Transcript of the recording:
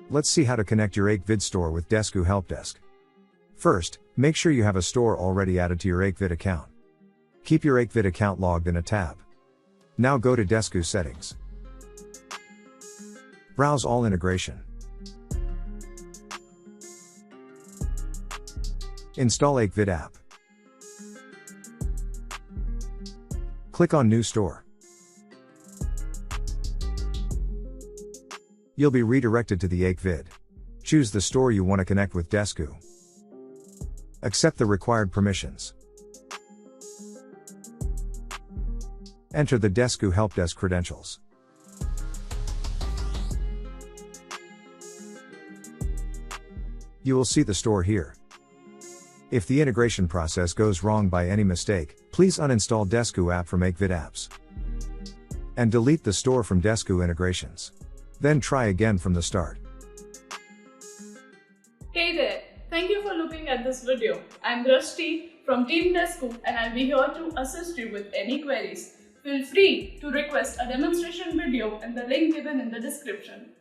Let's see how to connect your Ecwid store with Desku Helpdesk. First, make sure you have a store already added to your Ecwid account. Keep your Ecwid account logged in a tab. Now go to Desku Settings. Browse all integration. Install Ecwid app. Click on New Store. You'll be redirected to the Ecwid. Choose the store you want to connect with Desku. Accept the required permissions. Enter the Desku Helpdesk credentials. You will see the store here. If the integration process goes wrong by any mistake, please uninstall Desku app from Ecwid apps. And delete the store from Desku Integrations. Then try again from the start. Hey there, thank you for looking at this video. I'm Drashti from Team Desku and I'll be here to assist you with any queries. Feel free to request a demonstration video in the link given in the description.